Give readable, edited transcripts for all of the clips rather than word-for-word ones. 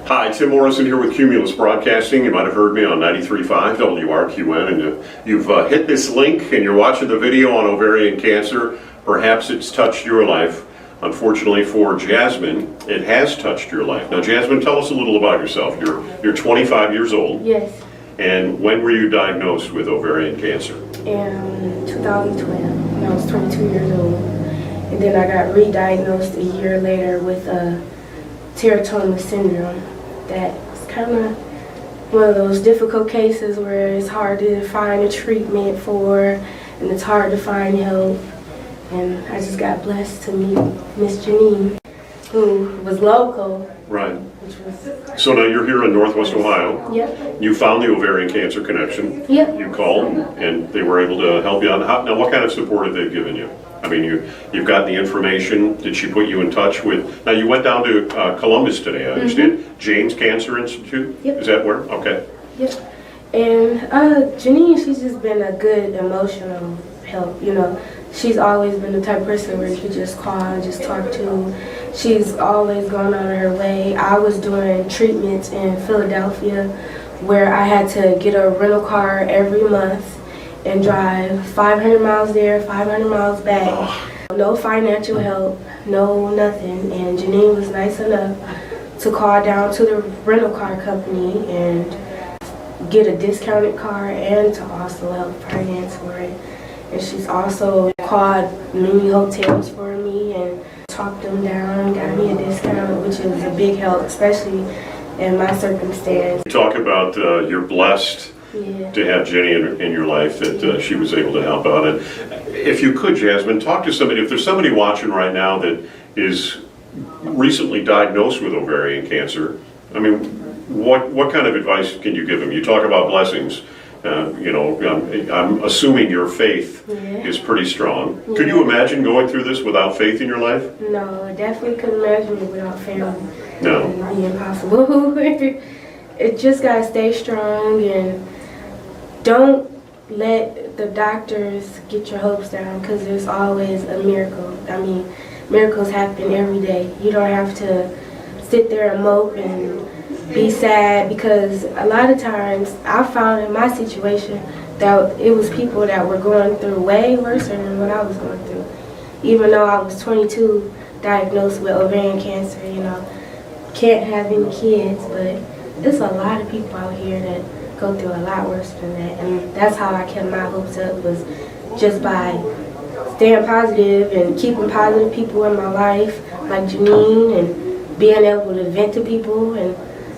Hi, Tim Morrison here with Cumulus Broadcasting. You might have heard me on 93.5 WRQN, and you've hit this link and you're watching the video on ovarian cancer. Perhaps it's touched your life. Unfortunately for Jasmine, it has touched your life. Now, Jasmine, tell us a little about yourself. You're 25 years old. Yes. And when were you diagnosed with ovarian cancer? In 2012, when I was 22 years old. And then I got re-diagnosed a year later with teratoma syndrome. That's kind of one of those difficult cases where it's hard to find a treatment for, and it's hard to find help. And I just got blessed to meet Miss Janine, who was local. Right. Which was, So now you're here in Northwest Ohio. Yep. You found the Ovarian Cancer Connection. Yep. You called and they were able to help you out. Now, what kind of support have they given you? I mean, you've gotten the information. Did she put you in touch with? Now, you went down to Columbus today, I understand. Mm-hmm. James Cancer Institute? Yep. Is that where? Okay. Yep. And Janine, she's just been a good emotional help. You know, she's always been the type of person where you could just call and just talk to. She's always gone on her way. I was doing treatments in Philadelphia where I had to get a rental car every month and drive 500 miles there, 500 miles back. Oh. No financial help, no nothing. And Janine was nice enough to call down to the rental car company and get a discounted car and to also help finance for it. And she's also called many hotels for me and talked them down, got me a discount, which is a big help, especially in my circumstance. You talk about you're blessed. Yeah. To have Jenny in your life that she was able to help out. And if you could, Jasmine, talk to somebody. If there's somebody watching right now that is recently diagnosed with ovarian cancer, I mean, what kind of advice can you give them? You talk about blessings. I'm assuming your faith is pretty strong. Yeah. Could you imagine going through this without faith in your life? No, I definitely couldn't imagine it without faith. No. It would be impossible. It just gotta stay strong and don't let the doctors get your hopes down, because there's always a miracle. I mean, miracles happen every day. You don't have to sit there and mope and be sad, because a lot of times I found in my situation that it was people that were going through way worse than what I was going through. Even though I was 22, diagnosed with ovarian cancer, you know, can't have any kids, but there's a lot of people out here that go through a lot worse than that. And that's how I kept my hopes up, was just by staying positive and keeping positive people in my life, like Janine, and being able to vent to people and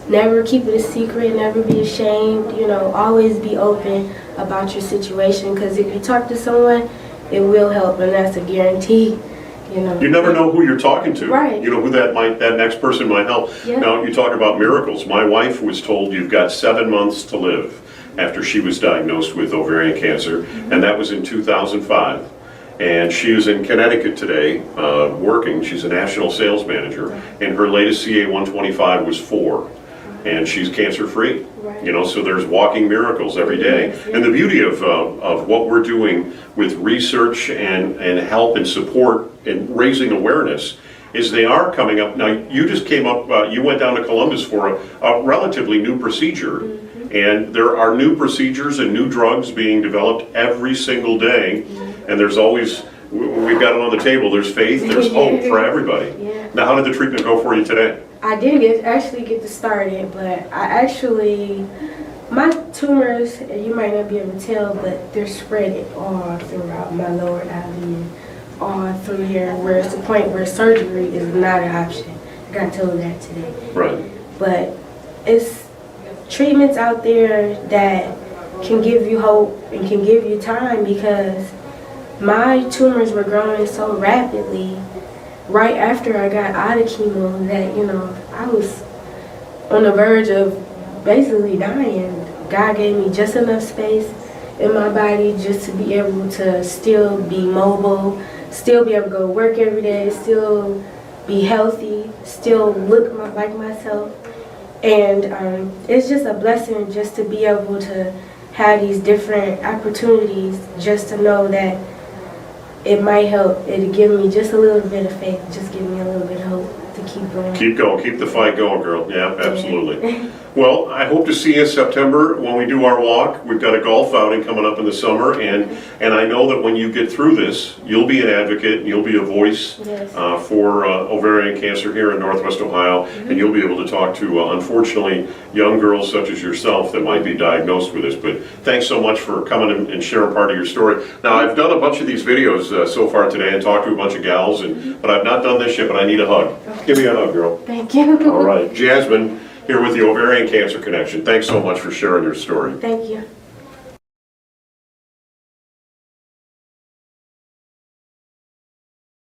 never keep it a secret, never be ashamed, you know, always be open about your situation, because if you talk to someone, it will help, and that's a guarantee. You know, you never know who you're talking to. Right. You know who that next person might help. Yeah. Now, you talk about miracles. My wife was told you've got 7 months to live after she was diagnosed with ovarian cancer, and that was in 2005. And she is in Connecticut today working. She's a national sales manager, and her latest CA-125 was 4. And she's cancer-free. Right. You know, so there's walking miracles every day. Yes, yes. And the beauty of what we're doing with research and help and support and raising awareness is they are coming up. Now, you just came up, you went down to Columbus for a relatively new procedure. Mm-hmm. And there are new procedures and new drugs being developed every single day. Mm-hmm. And there's always, we've got it on the table, there's faith, there's hope for everybody. Yeah. Now, how did the treatment go for you today? I didn't actually get to start it, but my tumors, you might not be able to tell, but they're spread all throughout my lower abdomen, all through here, where it's the point where surgery is not an option. I got told that today. Right. But it's treatments out there that can give you hope and can give you time, because my tumors were growing so rapidly right after I got out of chemo that, you know, I was on the verge of basically dying. God gave me just enough space in my body just to be able to still be mobile, still be able to go to work every day, still be healthy, still look like myself. And it's just a blessing just to be able to have these different opportunities, just to know that it might help. It'll give me just a little bit of faith, just give me a little bit of hope to keep going. Keep going, keep the fight going, girl. Yeah, absolutely. Well, I hope to see you in September when we do our walk. We've got a golf outing coming up in the summer, and I know that when you get through this, you'll be an advocate, and you'll be a voice Yes. for ovarian cancer here in Northwest Ohio, and you'll be able to talk to, unfortunately, young girls such as yourself that might be diagnosed with this. But thanks so much for coming and sharing part of your story. Now, I've done a bunch of these videos so far today and talked to a bunch of gals, but I've not done this yet, but I need a hug. Give me a hug, girl. Thank you. All right. Jasmine, here with the Ovarian Cancer Connection. Thanks so much for sharing your story. Thank you.